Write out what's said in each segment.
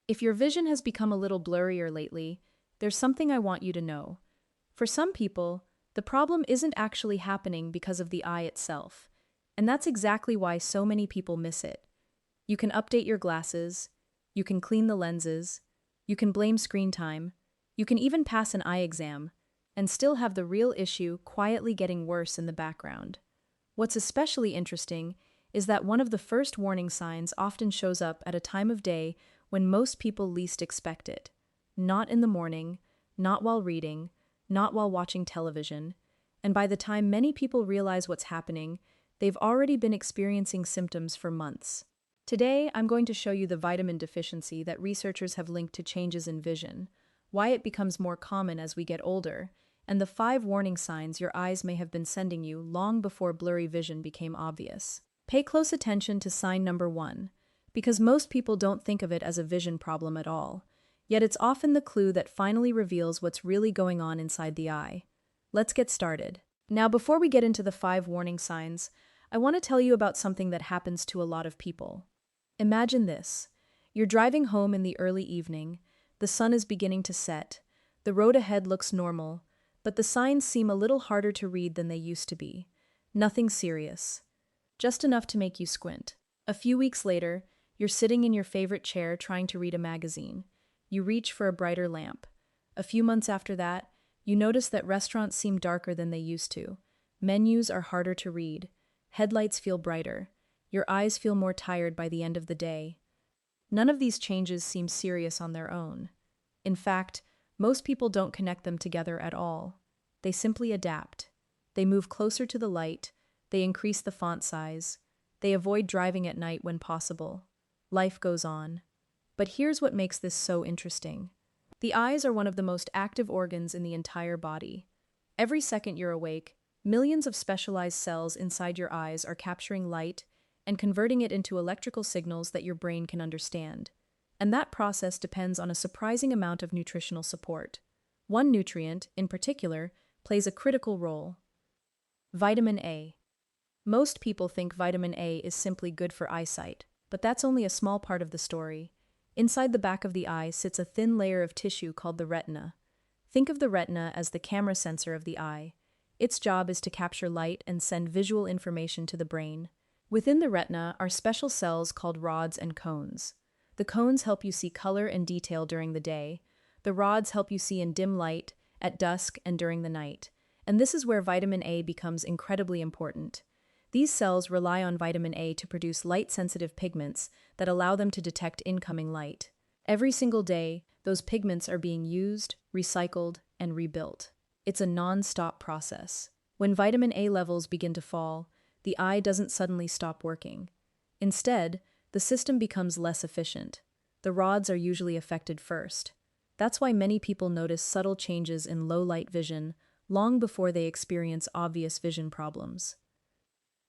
If your vision has become a little blurrier lately, there's something I want you to know. For some people, the problem isn't actually happening because of the eye itself, and that's exactly why so many people miss it. You can update your glasses, you can clean the lenses, you can blame screen time, you can even pass an eye exam, and still have the real issue quietly getting worse in the background. What's especially interesting is that one of the first warning signs often shows up at a time of day when most people least expect it. Not in the morning, not while reading, not while watching television, and by the time many people realize what's happening, they've already been experiencing symptoms for months. Today, I'm going to show you the vitamin deficiency that researchers have linked to changes in vision, why it becomes more common as we get older, and the 5 warning signs your eyes may have been sending you long before blurry vision became obvious. Pay close attention to sign number 1, because most people don't think of it as a vision problem at all, yet it's often the clue that finally reveals what's really going on inside the eye. Let's get started. Now, before we get into the 5 warning signs, I want to tell you about something that happens to a lot of people. Imagine this. You're driving home in the early evening, the sun is beginning to set, the road ahead looks normal, but the signs seem a little harder to read than they used to be. Nothing serious. Just enough to make you squint. A few weeks later, you're sitting in your favorite chair trying to read a magazine. You reach for a brighter lamp. A few months after that, you notice that restaurants seem darker than they used to. Menus are harder to read. Headlights feel brighter. Your eyes feel more tired by the end of the day. None of these changes seem serious on their own. In fact, most people don't connect them together at all. They simply adapt. They move closer to the light, they increase the font size, they avoid driving at night when possible. Life goes on. But here's what makes this so interesting. The eyes are one of the most active organs in the entire body. Every second you're awake, millions of specialized cells inside your eyes are capturing light and converting it into electrical signals that your brain can understand. And that process depends on a surprising amount of nutritional support. One nutrient, in particular, plays a critical role: vitamin A. Most people think vitamin A is simply good for eyesight, but that's only a small part of the story. Inside the back of the eye sits a thin layer of tissue called the retina. Think of the retina as the camera sensor of the eye. Its job is to capture light and send visual information to the brain. Within the retina are special cells called rods and cones. The cones help you see color and detail during the day. The rods help you see in dim light, at dusk, and during the night. And this is where vitamin A becomes incredibly important. These cells rely on vitamin A to produce light-sensitive pigments that allow them to detect incoming light. Every single day, those pigments are being used, recycled, and rebuilt. It's a non-stop process. When vitamin A levels begin to fall, the eye doesn't suddenly stop working. Instead, the system becomes less efficient. The rods are usually affected first. That's why many people notice subtle changes in low-light vision long before they experience obvious vision problems.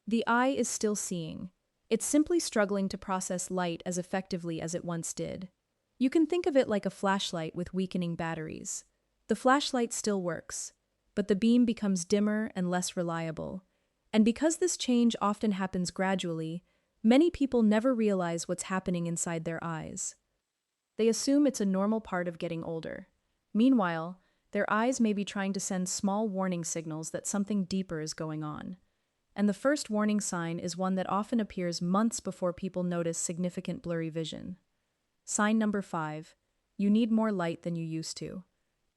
The eye is still seeing. It's simply struggling to process light as effectively as it once did. You can think of it like a flashlight with weakening batteries. The flashlight still works, but the beam becomes dimmer and less reliable. And because this change often happens gradually, many people never realize what's happening inside their eyes. They assume it's a normal part of getting older. Meanwhile, their eyes may be trying to send small warning signals that something deeper is going on. And the first warning sign is one that often appears months before people notice significant blurry vision. Sign number 5. You need more light than you used to.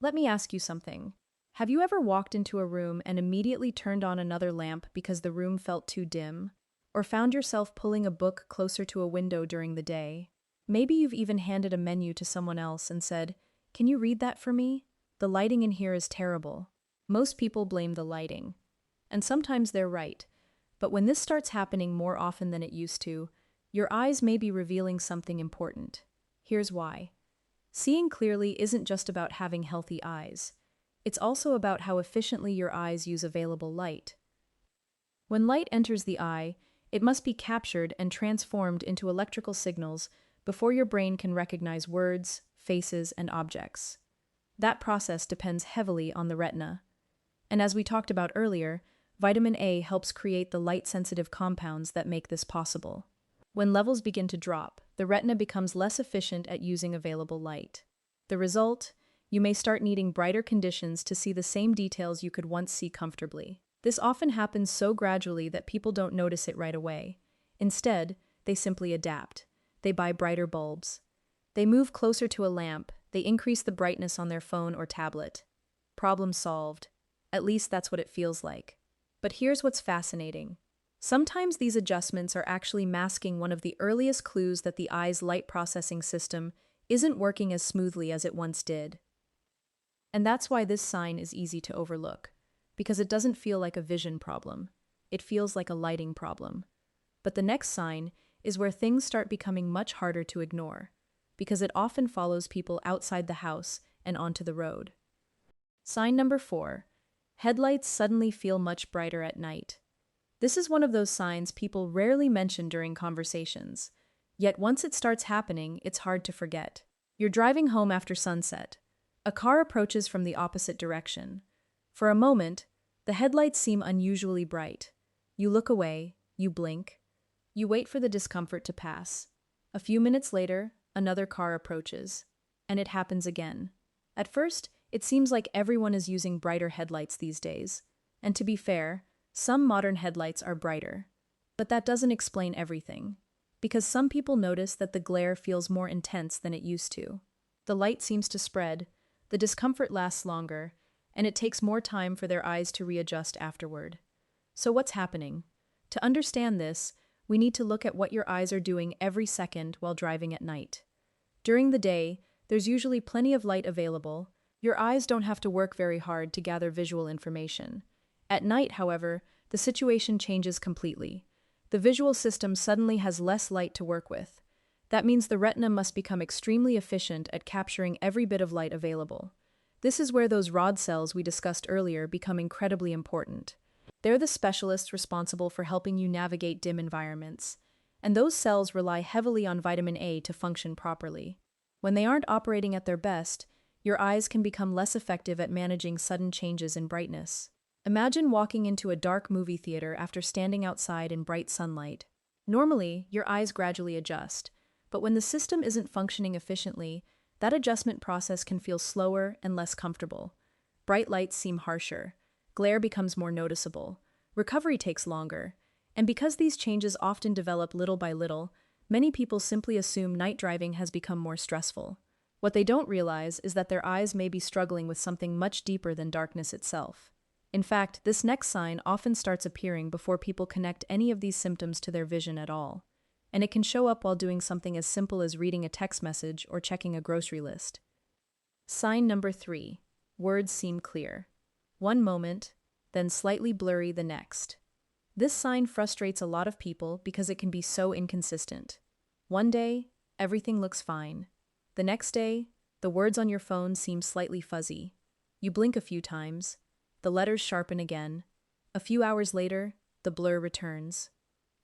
Let me ask you something. Have you ever walked into a room and immediately turned on another lamp because the room felt too dim? Or found yourself pulling a book closer to a window during the day? Maybe you've even handed a menu to someone else and said, "Can you read that for me? The lighting in here is terrible." Most people blame the lighting. And sometimes they're right. But when this starts happening more often than it used to, your eyes may be revealing something important. Here's why. Seeing clearly isn't just about having healthy eyes. It's also about how efficiently your eyes use available light. When light enters the eye, it must be captured and transformed into electrical signals before your brain can recognize words, faces, and objects. That process depends heavily on the retina. And as we talked about earlier, vitamin A helps create the light-sensitive compounds that make this possible. When levels begin to drop, the retina becomes less efficient at using available light. The result? You may start needing brighter conditions to see the same details you could once see comfortably. This often happens so gradually that people don't notice it right away. Instead, they simply adapt. They buy brighter bulbs. They move closer to a lamp. They increase the brightness on their phone or tablet. Problem solved. At least that's what it feels like. But here's what's fascinating. Sometimes these adjustments are actually masking one of the earliest clues that the eye's light processing system isn't working as smoothly as it once did. And that's why this sign is easy to overlook, because it doesn't feel like a vision problem. It feels like a lighting problem. But the next sign is where things start becoming much harder to ignore, because it often follows people outside the house and onto the road. Sign number 4. Headlights suddenly feel much brighter at night. This is one of those signs people rarely mention during conversations. Yet once it starts happening, it's hard to forget. You're driving home after sunset. A car approaches from the opposite direction. For a moment, the headlights seem unusually bright. You look away, you blink, you wait for the discomfort to pass. A few minutes later, another car approaches, and it happens again. At first, it seems like everyone is using brighter headlights these days. And to be fair, some modern headlights are brighter. But that doesn't explain everything, because some people notice that the glare feels more intense than it used to. The light seems to spread, the discomfort lasts longer, and it takes more time for their eyes to readjust afterward. So what's happening? To understand this, we need to look at what your eyes are doing every second while driving at night. During the day, there's usually plenty of light available. Your eyes don't have to work very hard to gather visual information. At night, however, the situation changes completely. The visual system suddenly has less light to work with. That means the retina must become extremely efficient at capturing every bit of light available. This is where those rod cells we discussed earlier become incredibly important. They're the specialists responsible for helping you navigate dim environments, and those cells rely heavily on vitamin A to function properly. When they aren't operating at their best, your eyes can become less effective at managing sudden changes in brightness. Imagine walking into a dark movie theater after standing outside in bright sunlight. Normally, your eyes gradually adjust, but when the system isn't functioning efficiently, that adjustment process can feel slower and less comfortable. Bright lights seem harsher. Glare becomes more noticeable. Recovery takes longer. And because these changes often develop little by little, many people simply assume night driving has become more stressful. What they don't realize is that their eyes may be struggling with something much deeper than darkness itself. In fact, this next sign often starts appearing before people connect any of these symptoms to their vision at all. And it can show up while doing something as simple as reading a text message or checking a grocery list. Sign number 3. Words seem clear. One moment, then slightly blurry the next. This sign frustrates a lot of people because it can be so inconsistent. One day, everything looks fine. The next day, the words on your phone seem slightly fuzzy. You blink a few times. The letters sharpen again. A few hours later, the blur returns.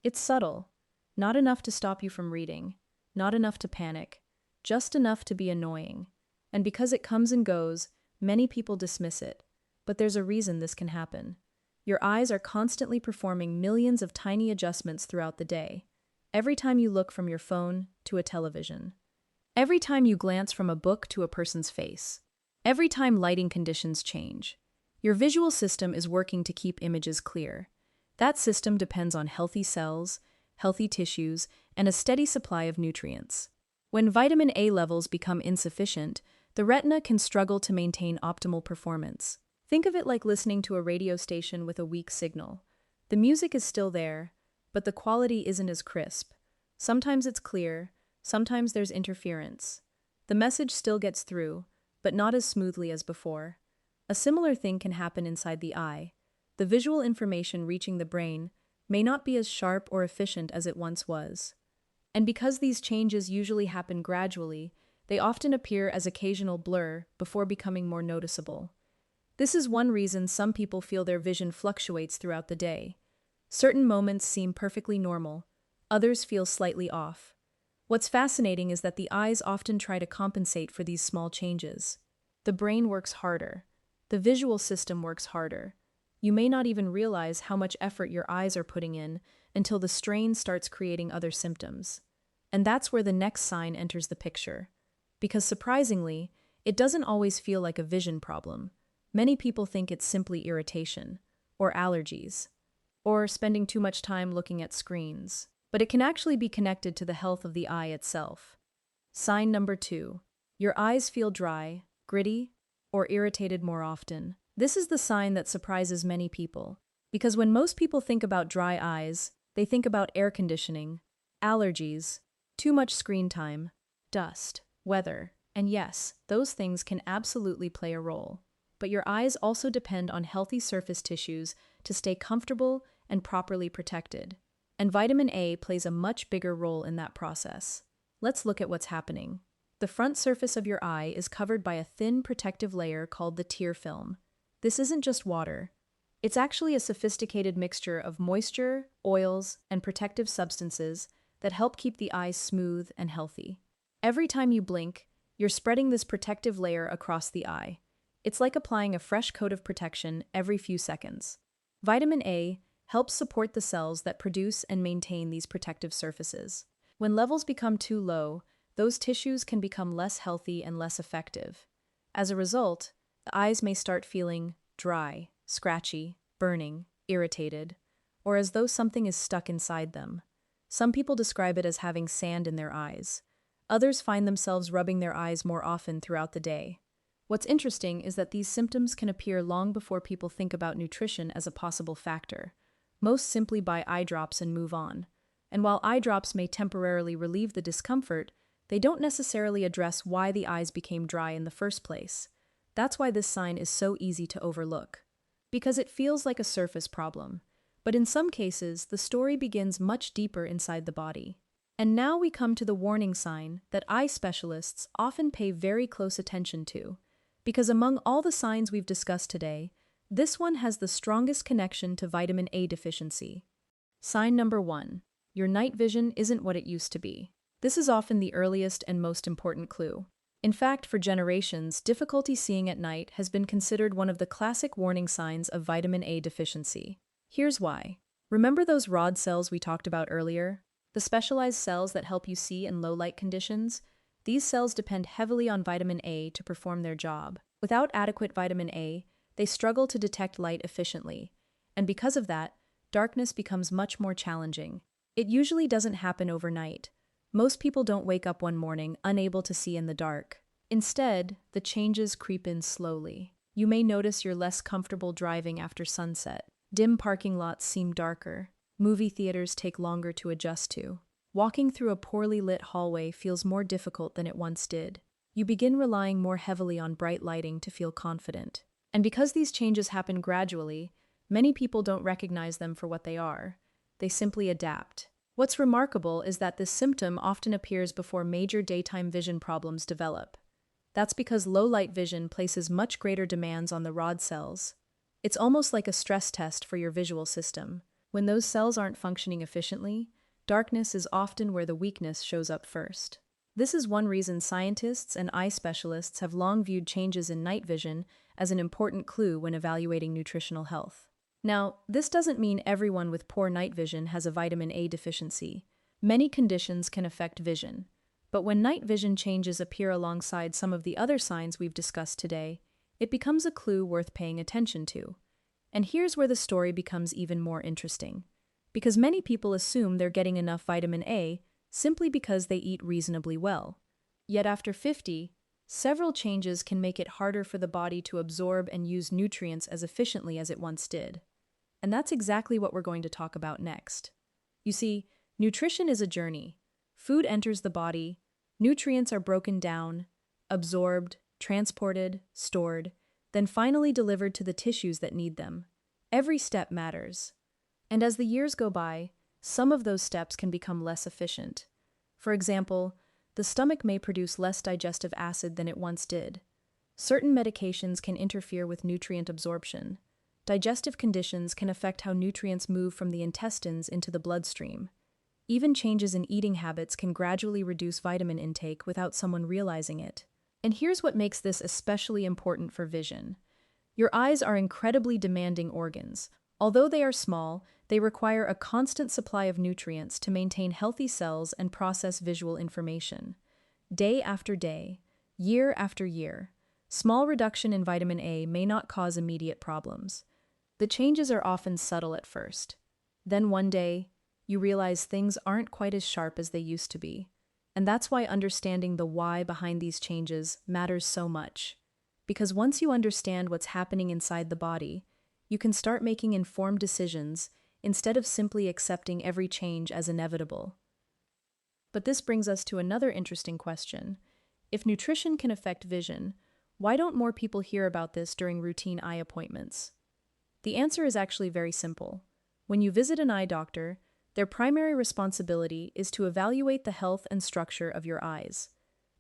It's subtle. Not enough to stop you from reading. Not enough to panic. Just enough to be annoying. And because it comes and goes, many people dismiss it. But there's a reason this can happen. Your eyes are constantly performing millions of tiny adjustments throughout the day. Every time you look from your phone to a television. Every time you glance from a book to a person's face. Every time lighting conditions change. Your visual system is working to keep images clear. That system depends on healthy cells, healthy tissues, and a steady supply of nutrients. When vitamin A levels become insufficient, the retina can struggle to maintain optimal performance. Think of it like listening to a radio station with a weak signal. The music is still there, but the quality isn't as crisp. Sometimes it's clear, sometimes there's interference. The message still gets through, but not as smoothly as before. A similar thing can happen inside the eye. The visual information reaching the brain may not be as sharp or efficient as it once was. And because these changes usually happen gradually, they often appear as occasional blur before becoming more noticeable. This is one reason some people feel their vision fluctuates throughout the day. Certain moments seem perfectly normal, others feel slightly off. What's fascinating is that the eyes often try to compensate for these small changes. The brain works harder. The visual system works harder. You may not even realize how much effort your eyes are putting in until the strain starts creating other symptoms. And that's where the next sign enters the picture. Because surprisingly, it doesn't always feel like a vision problem. Many people think it's simply irritation, or allergies, or spending too much time looking at screens. But it can actually be connected to the health of the eye itself. Sign number 2. Your eyes feel dry, gritty, or irritated more often. This is the sign that surprises many people. Because when most people think about dry eyes, they think about air conditioning, allergies, too much screen time, dust, weather, and yes, those things can absolutely play a role. But your eyes also depend on healthy surface tissues to stay comfortable and properly protected. And vitamin A plays a much bigger role in that process. Let's look at what's happening. The front surface of your eye is covered by a thin protective layer called the tear film. This isn't just water. It's actually a sophisticated mixture of moisture, oils, and protective substances that help keep the eyes smooth and healthy. Every time you blink, you're spreading this protective layer across the eye. It's like applying a fresh coat of protection every few seconds. Vitamin A helps support the cells that produce and maintain these protective surfaces. When levels become too low, those tissues can become less healthy and less effective. As a result, the eyes may start feeling dry, scratchy, burning, irritated, or as though something is stuck inside them. Some people describe it as having sand in their eyes. Others find themselves rubbing their eyes more often throughout the day. What's interesting is that these symptoms can appear long before people think about nutrition as a possible factor. Most simply buy eye drops and move on. And while eye drops may temporarily relieve the discomfort, they don't necessarily address why the eyes became dry in the first place. That's why this sign is so easy to overlook. Because it feels like a surface problem. But in some cases, the story begins much deeper inside the body. And now we come to the warning sign that eye specialists often pay very close attention to. Because among all the signs we've discussed today, this one has the strongest connection to vitamin A deficiency. Sign number 1. Your night vision isn't what it used to be. This is often the earliest and most important clue. In fact, for generations, difficulty seeing at night has been considered one of the classic warning signs of vitamin A deficiency. Here's why. Remember those rod cells we talked about earlier? The specialized cells that help you see in low light conditions? These cells depend heavily on vitamin A to perform their job. Without adequate vitamin A, they struggle to detect light efficiently. And because of that, darkness becomes much more challenging. It usually doesn't happen overnight. Most people don't wake up one morning unable to see in the dark. Instead, the changes creep in slowly. You may notice you're less comfortable driving after sunset. Dim parking lots seem darker. Movie theaters take longer to adjust to. Walking through a poorly lit hallway feels more difficult than it once did. You begin relying more heavily on bright lighting to feel confident. And because these changes happen gradually, many people don't recognize them for what they are. They simply adapt. What's remarkable is that this symptom often appears before major daytime vision problems develop. That's because low-light vision places much greater demands on the rod cells. It's almost like a stress test for your visual system. When those cells aren't functioning efficiently, darkness is often where the weakness shows up first. This is one reason scientists and eye specialists have long viewed changes in night vision as an important clue when evaluating nutritional health. Now, this doesn't mean everyone with poor night vision has a vitamin A deficiency. Many conditions can affect vision. But when night vision changes appear alongside some of the other signs we've discussed today, it becomes a clue worth paying attention to. And here's where the story becomes even more interesting. Because many people assume they're getting enough vitamin A simply because they eat reasonably well. Yet after 50, several changes can make it harder for the body to absorb and use nutrients as efficiently as it once did. And that's exactly what we're going to talk about next. You see, nutrition is a journey. Food enters the body, nutrients are broken down, absorbed, transported, stored, then finally delivered to the tissues that need them. Every step matters. And as the years go by, some of those steps can become less efficient. For example, the stomach may produce less digestive acid than it once did. Certain medications can interfere with nutrient absorption. Digestive conditions can affect how nutrients move from the intestines into the bloodstream. Even changes in eating habits can gradually reduce vitamin intake without someone realizing it. And here's what makes this especially important for vision. Your eyes are incredibly demanding organs, Although they are small, they require a constant supply of nutrients to maintain healthy cells and process visual information. Day after day, year after year, small reduction in vitamin A may not cause immediate problems. The changes are often subtle at first. Then one day, you realize things aren't quite as sharp as they used to be. And that's why understanding the why behind these changes matters so much. Because once you understand what's happening inside the body, you can start making informed decisions instead of simply accepting every change as inevitable. But this brings us to another interesting question. If nutrition can affect vision, why don't more people hear about this during routine eye appointments? The answer is actually very simple. When you visit an eye doctor, their primary responsibility is to evaluate the health and structure of your eyes.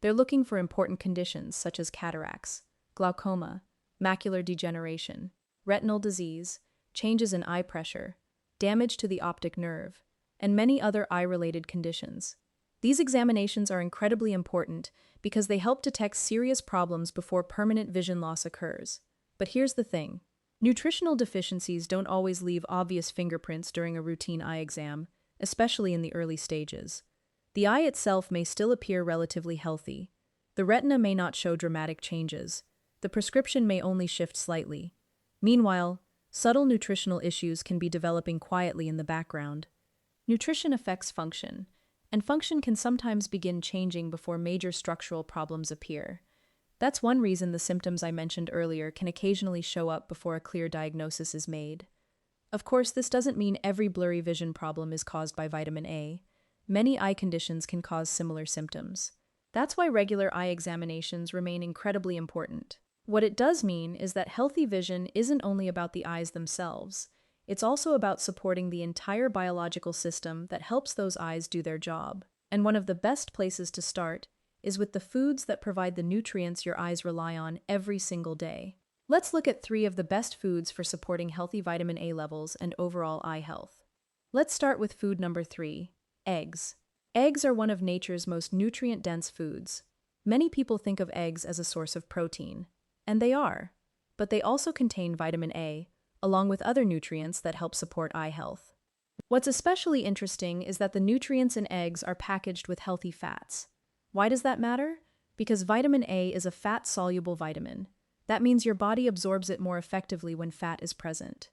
They're looking for important conditions such as cataracts, glaucoma, macular degeneration, retinal disease, changes in eye pressure, damage to the optic nerve, and many other eye-related conditions. These examinations are incredibly important because they help detect serious problems before permanent vision loss occurs. But here's the thing. Nutritional deficiencies don't always leave obvious fingerprints during a routine eye exam, especially in the early stages. The eye itself may still appear relatively healthy. The retina may not show dramatic changes. The prescription may only shift slightly. Meanwhile, subtle nutritional issues can be developing quietly in the background. Nutrition affects function, and function can sometimes begin changing before major structural problems appear. That's one reason the symptoms I mentioned earlier can occasionally show up before a clear diagnosis is made. Of course, this doesn't mean every blurry vision problem is caused by vitamin A. Many eye conditions can cause similar symptoms. That's why regular eye examinations remain incredibly important. What it does mean is that healthy vision isn't only about the eyes themselves. It's also about supporting the entire biological system that helps those eyes do their job. And one of the best places to start is with the foods that provide the nutrients your eyes rely on every single day. Let's look at 3 of the best foods for supporting healthy vitamin A levels and overall eye health. Let's start with food number 3, eggs. Eggs are one of nature's most nutrient-dense foods. Many people think of eggs as a source of protein, and they are, but they also contain vitamin A, along with other nutrients that help support eye health. What's especially interesting is that the nutrients in eggs are packaged with healthy fats. Why does that matter? Because vitamin A is a fat-soluble vitamin. That means your body absorbs it more effectively when fat is present.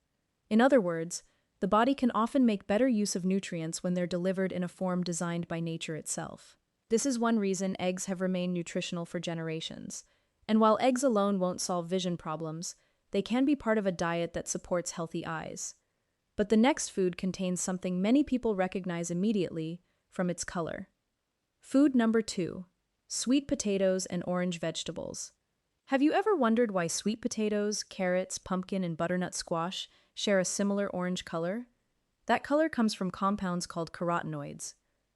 In other words, the body can often make better use of nutrients when they're delivered in a form designed by nature itself. This is one reason eggs have remained nutritional for generations. And while eggs alone won't solve vision problems, they can be part of a diet that supports healthy eyes. But the next food contains something many people recognize immediately from its color. Food number 2, sweet potatoes and orange vegetables. Have you ever wondered why sweet potatoes, carrots, pumpkin, and butternut squash share a similar orange color? That color comes from compounds called carotenoids.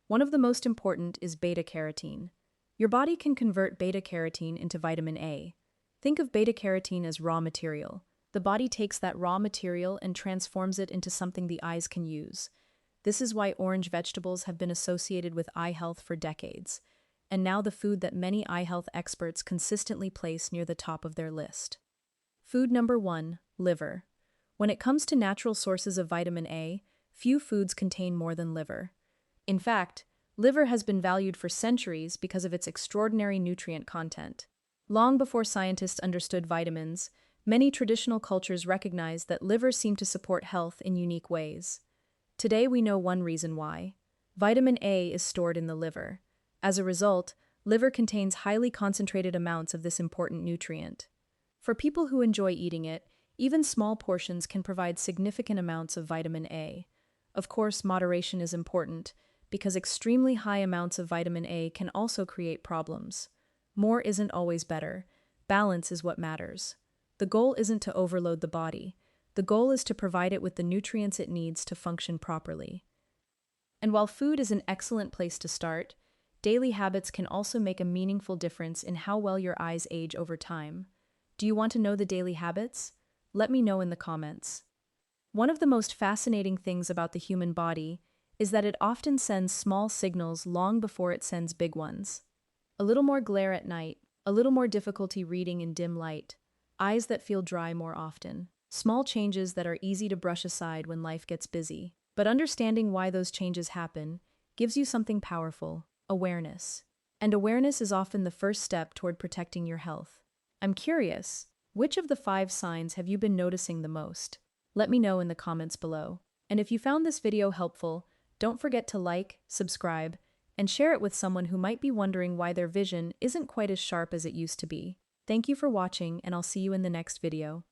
One of the most important is beta-carotene. Your body can convert beta-carotene into vitamin A. Think of beta-carotene as raw material. The body takes that raw material and transforms it into something the eyes can use. This is why orange vegetables have been associated with eye health for decades, and now the food that many eye health experts consistently place near the top of their list. Food number 1, liver. When it comes to natural sources of vitamin A, few foods contain more than liver. In fact, liver has been valued for centuries because of its extraordinary nutrient content. Long before scientists understood vitamins, many traditional cultures recognized that liver seemed to support health in unique ways. Today we know one reason why. Vitamin A is stored in the liver. As a result, liver contains highly concentrated amounts of this important nutrient. For people who enjoy eating it, even small portions can provide significant amounts of vitamin A. Of course, moderation is important, because extremely high amounts of vitamin A can also create problems. More isn't always better. Balance is what matters. The goal isn't to overload the body. The goal is to provide it with the nutrients it needs to function properly. And while food is an excellent place to start, daily habits can also make a meaningful difference in how well your eyes age over time. Do you want to know the daily habits? Let me know in the comments. One of the most fascinating things about the human body is that it often sends small signals long before it sends big ones. A little more glare at night, a little more difficulty reading in dim light, eyes that feel dry more often. Small changes that are easy to brush aside when life gets busy. But understanding why those changes happen gives you something powerful: awareness. And awareness is often the first step toward protecting your health. I'm curious, which of the 5 signs have you been noticing the most? Let me know in the comments below. And if you found this video helpful, don't forget to like, subscribe, and share it with someone who might be wondering why their vision isn't quite as sharp as it used to be. Thank you for watching, and I'll see you in the next video.